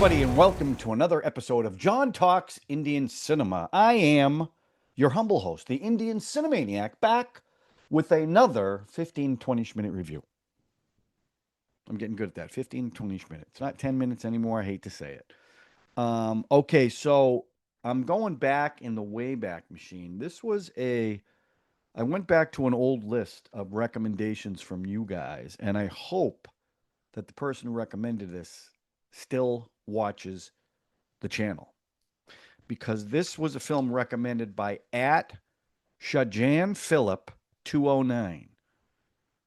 everybody, and welcome to another episode of John Talks Indian Cinema. I am your humble host, the Indian Cine-MANIAC, back with another 15-20ish minute review. I'm getting good at that. 15-20ish minutes. It's not 10 minutes anymore. I hate to say it. Okay, so I'm going back in the Wayback Machine. I went back to an old list of recommendations from you guys, and I hope that the person who recommended this still watches the channel, because this was a film recommended by at Shajan Philip 209.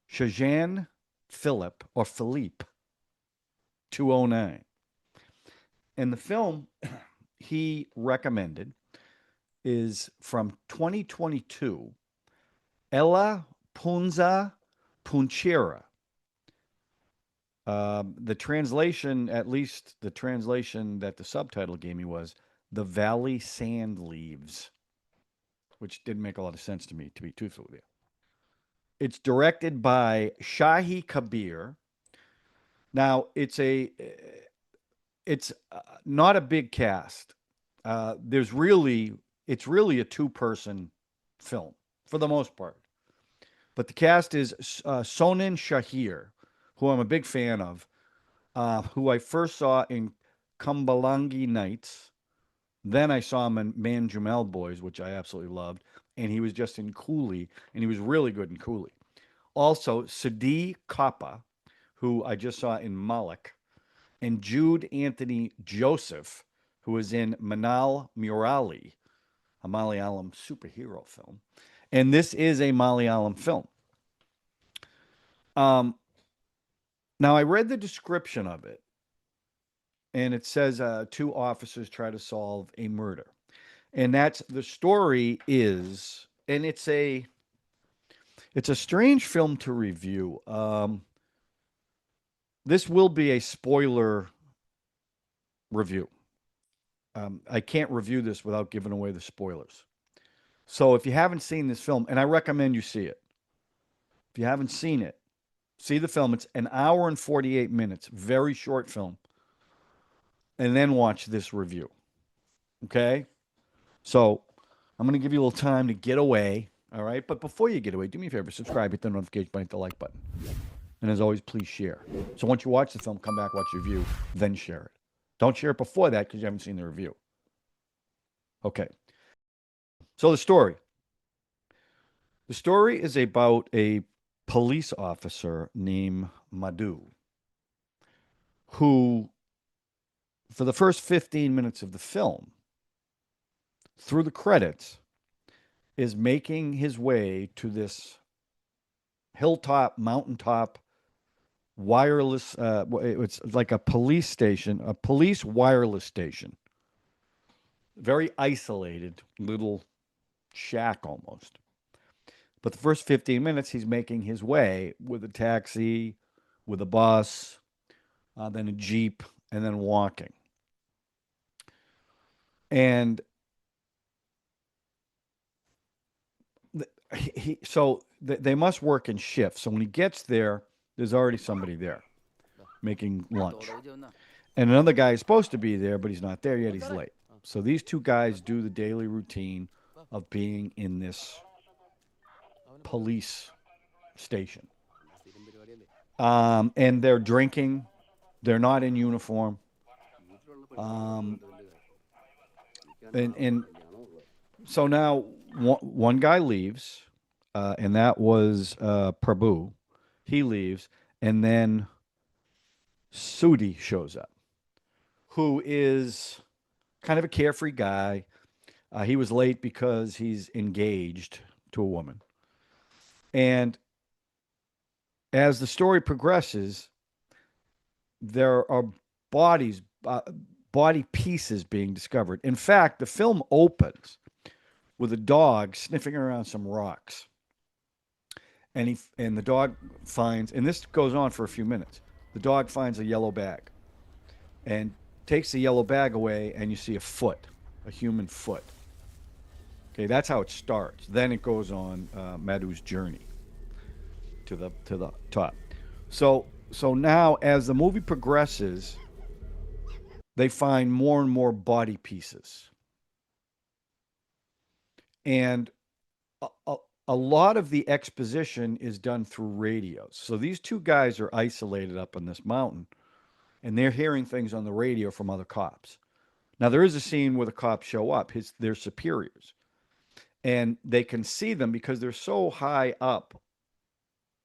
Shajan Philip or Philippe 209. And the film he recommended is from 2022, Ela Veezha Poonchira. The translation, at least the translation that the subtitle gave me, was The Valley Sand Leaves, which didn't make a lot of sense to me, to be truthful with you. It's directed by Shahi Kabir. Now, it's not a big cast. It's really a two-person film for the most part. But the cast is Soubin Shahir, who I'm a big fan of, who I first saw in Kumbalangi Nights. Then I saw him in Munhummel Boys, which I absolutely loved. And he was just in Coolie, and he was really good in Coolie. Also, Sudhi Koppa, who I just saw in Malik, and Jude Anthony Joseph, who was in Minnal Murali, a Malayalam superhero film. And this is a Malayalam film. Now, I read the description of it, and it says two officers try to solve a murder. And that's the story is, and it's a strange film to review. This will be a spoiler review. I can't review this without giving away the spoilers. So if you haven't seen this film, and I recommend you see it. If you haven't seen it, see the film. It's an hour and 48 minutes, very short film. And then watch this review. Okay? So I'm going to give you a little time to get away. All right? But before you get away, do me a favor, subscribe, hit the notification button, hit the like button. And as always, please share. So once you watch the film, come back, watch the review, then share it. Don't share it before that because you haven't seen the review. Okay. So the story. The story is about a police officer named Madhu, who, for the first 15 minutes of the film, through the credits, is making his way to this hilltop, mountaintop, wireless, it's like a police station, a police wireless station. Very isolated little shack almost. But the first 15 minutes, he's making his way with a taxi, with a bus, then a Jeep, and then walking. And they must work in shifts. So when he gets there, there's already somebody there making lunch. And another guy is supposed to be there, but he's not there yet. He's late. So these two guys do the daily routine of being in this police station. And they're drinking. They're not in uniform. And so now one guy leaves, and that was Prabhu. He leaves, and then Sudhi shows up, who is kind of a carefree guy. He was late because he's engaged to a woman. And as the story progresses, there are body pieces being discovered. In fact, the film opens with a dog sniffing around some rocks. And the dog finds, and this goes on for a few minutes, the dog finds a yellow bag and takes the yellow bag away, and you see a human foot. Okay, that's how it starts. Then it goes on Madhu's journey to the top. So now, as the movie progresses, they find more and more body pieces. And a, a, a lot of the exposition is done through radios. So these two guys are isolated up on this mountain, and they're hearing things on the radio from other cops. Now there is a scene where the cops show up, their superiors, and they can see them because they're so high up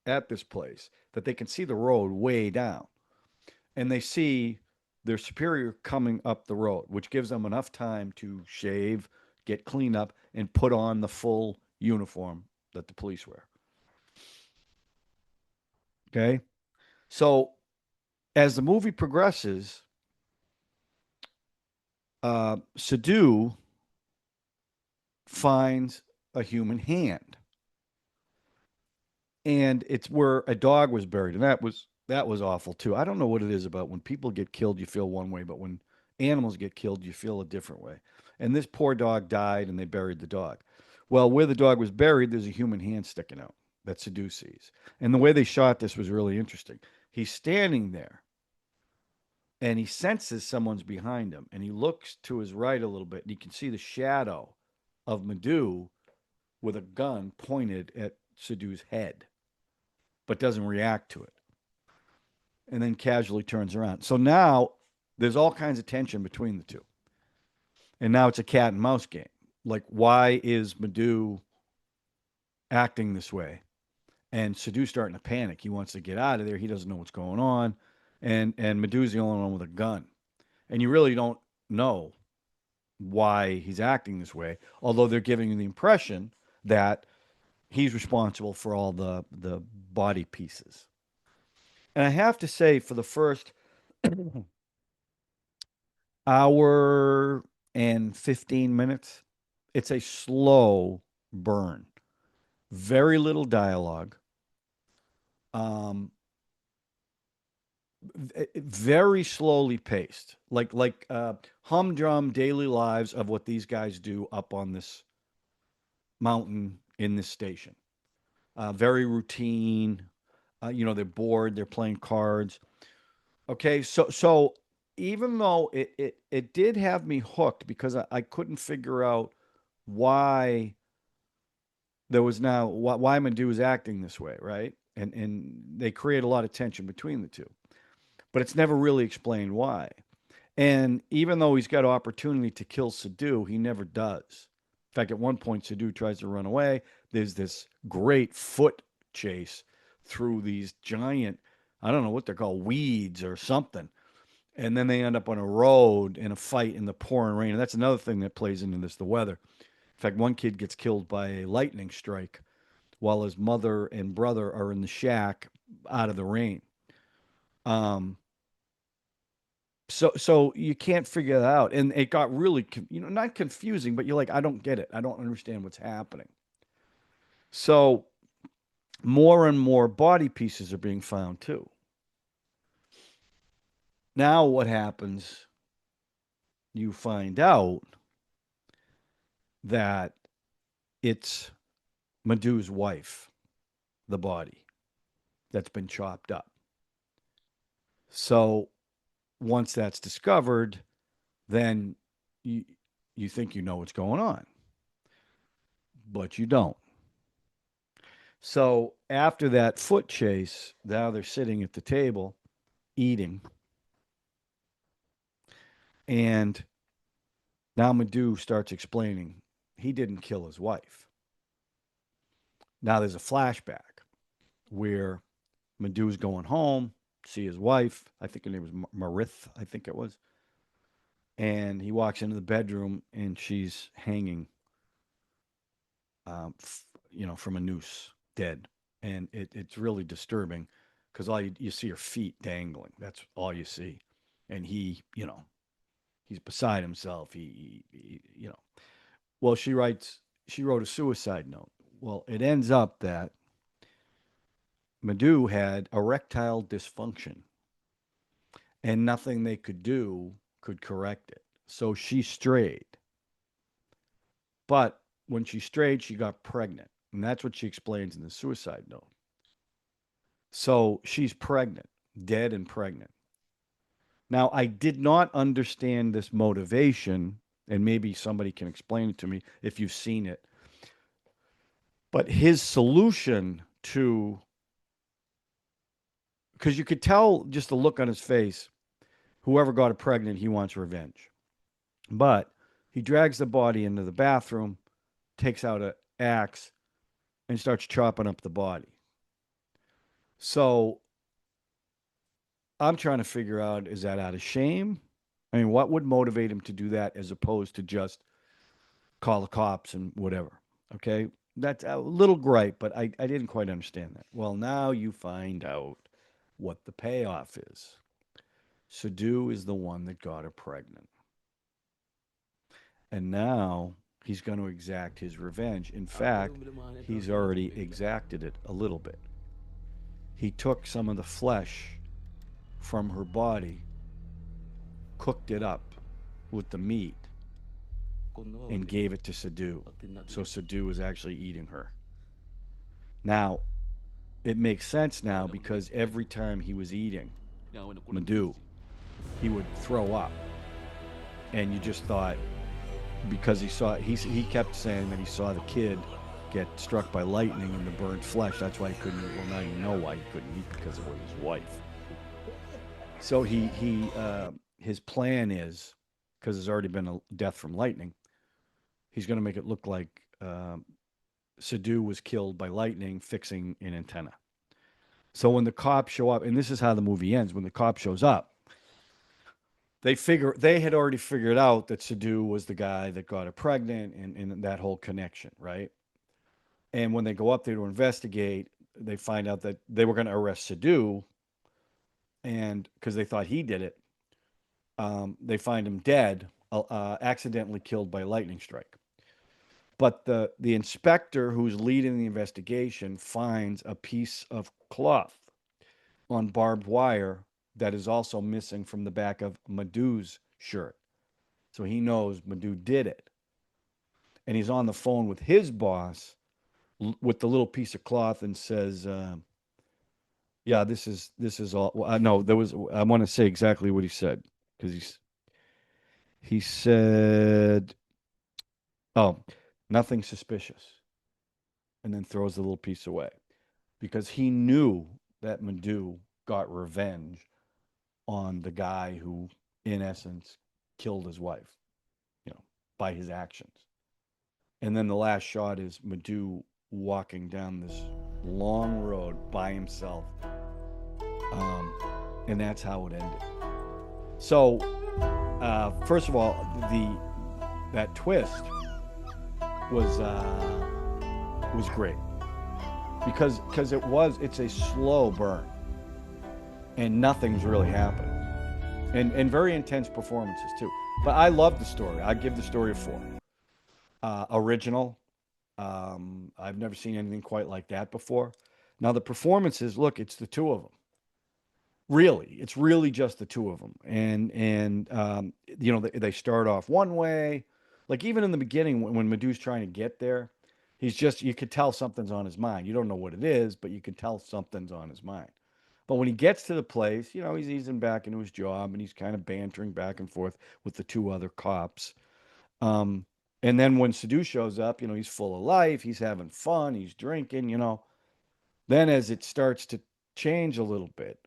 at this place that they can see the road way down. And they see their superior coming up the road, which gives them enough time to shave, get cleaned up, and put on the full uniform that the police wear. Okay. So as the movie progresses, Sadu finds a human hand, and it's where a dog was buried, and that was awful too. I don't know what it is about when people get killed, you feel one way, but when animals get killed, you feel a different way. And this poor dog died, and they buried the dog. Well, where the dog was buried, there's a human hand sticking out that Sadu sees. And the way they shot this was really interesting. He's standing there, and he senses someone's behind him, and he looks to his right a little bit, and he can see the shadow of Madhu with a gun pointed at Sadu's head, but doesn't react to it. And then casually turns around. So now there's all kinds of tension between the two. And now it's a cat and mouse game. Like, why is Madhu acting this way? And Sadu's starting to panic. He wants to get out of there. He doesn't know what's going on. And Madhu's the only one with a gun. And you really don't know why he's acting this way, although they're giving you the impression that he's responsible for all the body pieces. And I have to say, for the first hour and 15 minutes, it's a slow burn. Very little dialogue. Very slowly paced, like humdrum daily lives of what these guys do up on this mountain in this station. Very routine. They're bored. They're playing cards. Okay, so even though it did have me hooked because I couldn't figure out why there was now why Madhu was acting this way, right? And they create a lot of tension between the two, but it's never really explained why. And even though he's got opportunity to kill Sadu, he never does. In fact, at one point, Sadu tries to run away. There's this great foot chase through these giant, I don't know what they're called, weeds or something. And then they end up on a road in a fight in the pouring rain. And that's another thing that plays into this, the weather. In fact, one kid gets killed by a lightning strike while his mother and brother are in the shack out of the rain. So you can't figure that out. And it got really, not confusing, but you're like, I don't get it. I don't understand what's happening. So more and more body pieces are being found too. Now what happens? You find out that it's Madhu's wife, the body that's been chopped up. So once that's discovered, then you think you know what's going on, but you don't. So after that foot chase, now they're sitting at the table eating. And now Madhu starts explaining he didn't kill his wife. Now there's a flashback where Madhu's going home, see his wife. I think her name was Marith, I think it was. And he walks into the bedroom and she's hanging, from a noose, dead. And it's really disturbing because all you see her feet dangling. That's all you see. And he's beside himself. Well, she wrote a suicide note. Well, it ends up that Madhu had erectile dysfunction and nothing they could do could correct it. So she strayed. But when she strayed, she got pregnant. And that's what she explains in the suicide note. So she's pregnant, dead and pregnant. Now, I did not understand this motivation, and maybe somebody can explain it to me if you've seen it. But his solution to, because you could tell just the look on his face, whoever got her pregnant, he wants revenge. But he drags the body into the bathroom, takes out an axe, and starts chopping up the body. So I'm trying to figure out, is that out of shame? I mean, what would motivate him to do that as opposed to just call the cops and whatever? Okay. That's a little gripe, but I didn't quite understand that. Well, now you find out what the payoff is. Sudhu is the one that got her pregnant. And now he's going to exact his revenge. In fact, he's already exacted it a little bit. He took some of the flesh from her body, cooked it up with the meat, and gave it to Sudhu. So Sudhu was actually eating her. Now, it makes sense now because every time he was eating Madhu, he would throw up. And you just thought, because he kept saying that he saw the kid get struck by lightning in the burned flesh. That's why he couldn't eat. Well, now you know why he couldn't eat, because it was his wife. So his plan is, because there's already been a death from lightning, he's going to make it look like Sudhu was killed by lightning fixing an antenna. So when the cops show up, and this is how the movie ends, when the cop shows up, they had already figured out that Sudhu was the guy that got her pregnant, and that whole connection, right? And when they go up there to investigate, they find out that they were going to arrest Sudhu, and because they thought he did it, they find him dead, accidentally killed by a lightning strike. But the inspector who's leading the investigation finds a piece of cloth on barbed wire that is also missing from the back of Madhu's shirt. So he knows Madhu did it. And he's on the phone with his boss with the little piece of cloth and says, yeah, this is all. No, I want to say exactly what he said, because he said, oh, nothing suspicious, and then throws the little piece away, because he knew that Madhu got revenge on the guy who, in essence, killed his wife, by his actions. And then the last shot is Madhu walking down this long road by himself. And that's how it ended. So, first of all, that twist was great, because it's a slow burn, and nothing's really happening, and very intense performances too. But I love the story. I give the story a 4. Original. I've never seen anything quite like that before. Now the performances, look, it's the two of them. Really, it's really just the two of them, and they start off one way, like even in the beginning when Madhu's trying to get there, you could tell something's on his mind. You don't know what it is, but you can tell something's on his mind. But when he gets to the place, he's easing back into his job, and he's kind of bantering back and forth with the two other cops. And then when Sudhu shows up, he's full of life, he's having fun, he's drinking, Then as it starts to change a little bit,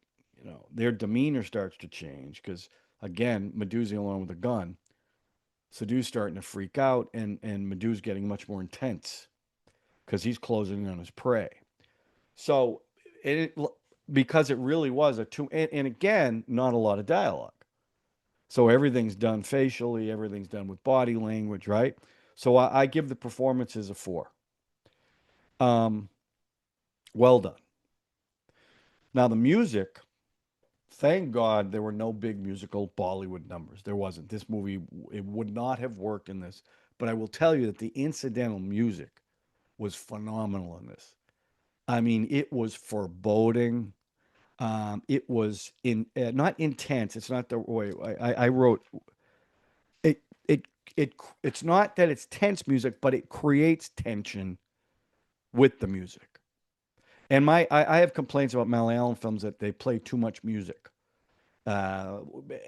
their demeanor starts to change, because, again, Madhu's the only one with a gun. Sudhu's starting to freak out, and Madhu's getting much more intense because he's closing in on his prey. So, because it really was and again, not a lot of dialogue. So everything's done facially, everything's done with body language, right? So I give the performances a 4. Well done. Now the music, thank God there were no big musical Bollywood numbers. There wasn't. This movie, it would not have worked in this. But I will tell you that the incidental music was phenomenal in this. I mean, it was foreboding. It was not intense. It's not the way I wrote it. It's not that it's tense music, but it creates tension with the music. And I have complaints about Malayalam films that they play too much music. uh,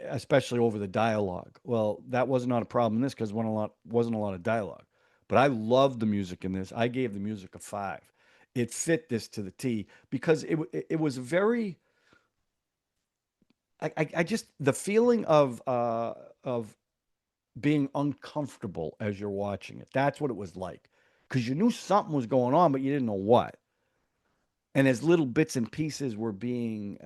especially over the dialogue. Well, that was not a problem in this because wasn't a lot of dialogue. But I loved the music in this. I gave the music a 5. It fit this to the T because it was very. I just the feeling of being uncomfortable as you're watching it. That's what it was like because you knew something was going on, but you didn't know what. And as little bits and pieces were being,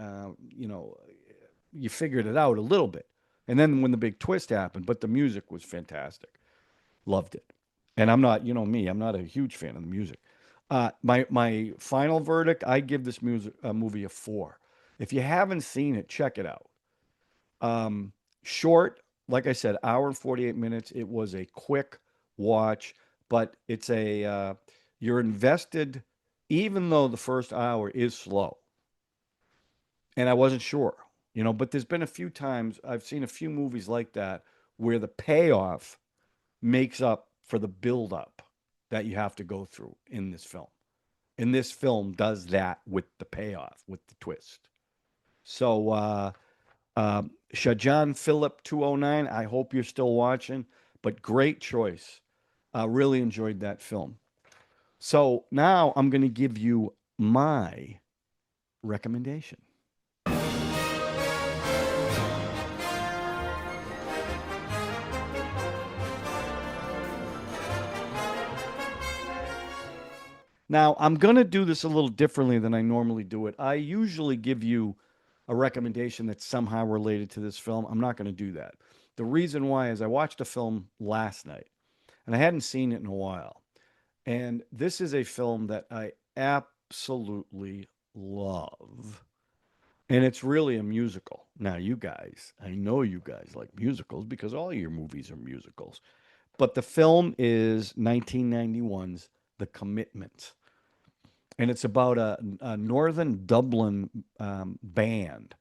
you figured it out a little bit. And then when the big twist happened, but the music was fantastic. Loved it. And I'm not, you know me, I'm not a huge fan of the music. My final verdict, I give this movie a 4. If you haven't seen it, check it out. Short, like I said, hour and 48 minutes. It was a quick watch, but you're invested, even though the first hour is slow. And I wasn't sure, but there's been a few times I've seen a few movies like that where the payoff makes up for the buildup that you have to go through in this film. And this film does that with the payoff, with the twist. So, Shajan Philip 209, I hope you're still watching, but great choice. Really enjoyed that film. So now I'm going to give you my recommendation. Now, I'm going to do this a little differently than I normally do it. I usually give you a recommendation that's somehow related to this film. I'm not going to do that. The reason why is I watched a film last night, and I hadn't seen it in a while. And this is a film that I absolutely love. And it's really a musical. Now, you guys, I know you guys like musicals because all your movies are musicals. But the film is 1991's The Commitment. And it's about a northern Dublin band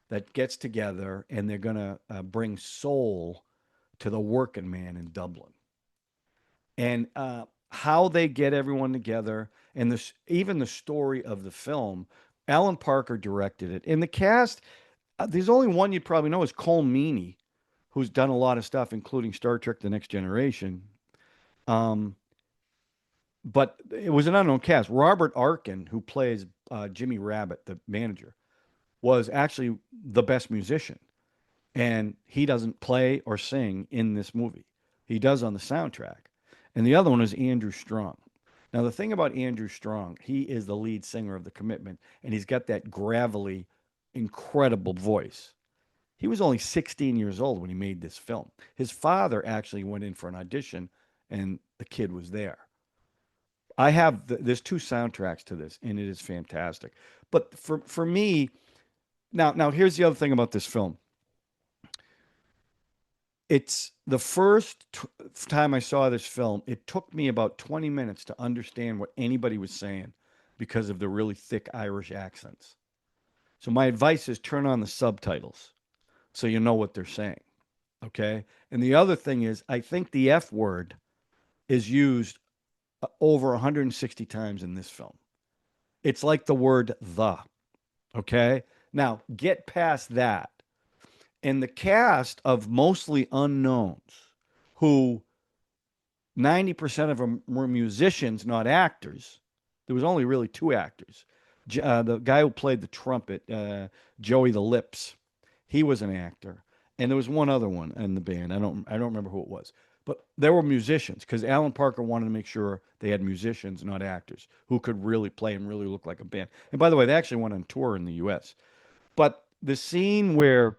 that gets together and they're going to bring soul to the working man in Dublin. And how they get everyone together and even the story of the film. Alan Parker directed it. In the cast, there's only one you'd probably know is Cole Meany, who's done a lot of stuff, including Star Trek The Next Generation. But it was an unknown cast. Robert Arkin, who plays Jimmy Rabbit, the manager, was actually the best musician. And he doesn't play or sing in this movie. He does on the soundtrack. And the other one is Andrew Strong. Now, the thing about Andrew Strong, he is the lead singer of The Commitment, and he's got that gravelly, incredible voice. He was only 16 years old when he made this film. His father actually went in for an audition, and the kid was there. There's 2 soundtracks to this, and it is fantastic. But for me, now here's the other thing about this film. It's the first time I saw this film, it took me about 20 minutes to understand what anybody was saying because of the really thick Irish accents. So my advice is turn on the subtitles so you know what they're saying. Okay? And the other thing is, I think the F word is used over 160 times in this film. It's like the word the. Okay? Now, get past that. And the cast of mostly unknowns, who 90% of them were musicians, not actors. There was only really 2 actors. The guy who played the trumpet, Joey the Lips, he was an actor. And there was one other one in the band. I don't remember who it was. But there were musicians because Alan Parker wanted to make sure they had musicians, not actors, who could really play and really look like a band. And by the way, they actually went on tour in the U.S. But the scene where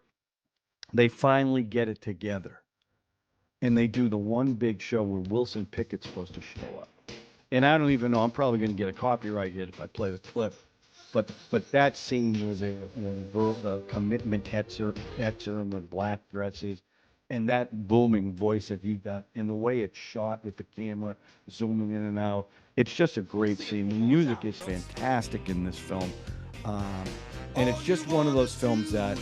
they finally get it together and they do the one big show where Wilson Pickett's supposed to show up. And I don't even know, I'm probably going to get a copyright hit if I play the clip. But that scene was the Commitment Hetzer with black dresses and that booming voice that he got and the way it's shot with the camera zooming in and out. It's just a great scene. The music is fantastic in this film. And it's just one of those films that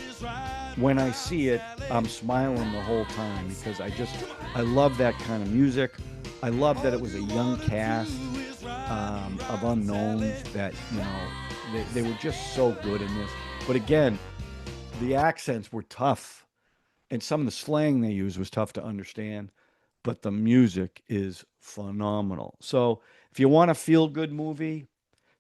when I see it, I'm smiling the whole time because I love that kind of music. I love that it was a young cast of unknowns that, they were just so good in this. But again, The accents were tough, and some of the slang they used was tough to understand, but the music is phenomenal. So if you want a feel good movie,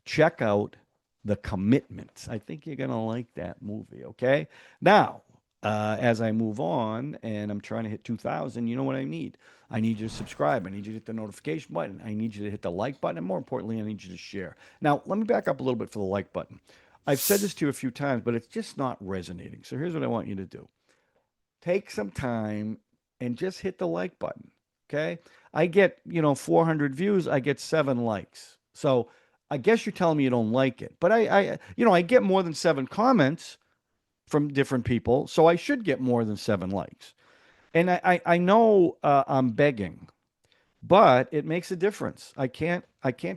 check out The Commitments. I think you're going to like that movie, okay? Now, as I move on and I'm trying to hit 2,000, you know what I need? I need you to subscribe. I need you to hit the notification button. I need you to hit the like button. And more importantly, I need you to share. Now, let me back up a little bit for the like button. I've said this to you a few times, but it's just not resonating. So here's what I want you to do: take some time and just hit the like button. Okay. I get, 400 views, I get 7 likes. So I guess you're telling me you don't like it, but I get more than 7 comments from different people. So I should get more than 7 likes. And I know I'm begging, but it makes a difference. I can't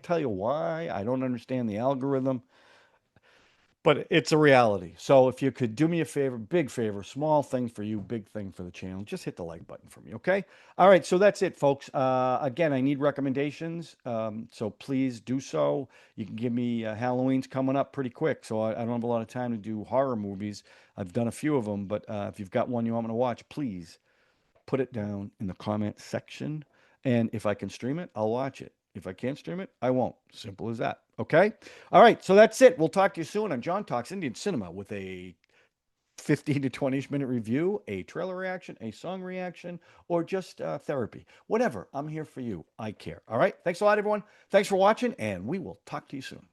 tell you why. I don't understand the algorithm, but it's a reality. So if you could do me a favor, big favor, small thing for you, big thing for the channel, just hit the like button for me, okay? All right, so that's it, folks. Again, I need recommendations, so please do so. You can give me Halloween's coming up pretty quick, so I don't have a lot of time to do horror movies. I've done a few of them, but if you've got one you want me to watch, please put it down in the comment section. And if I can stream it, I'll watch it. If I can't stream it, I won't. Simple as that. Okay. All right. So that's it. We'll talk to you soon on John Talks Indian Cinema with a 15 to 20 minute review, a trailer reaction, a song reaction, or just therapy. Whatever. I'm here for you. I care. All right. Thanks a lot, everyone. Thanks for watching, and we will talk to you soon.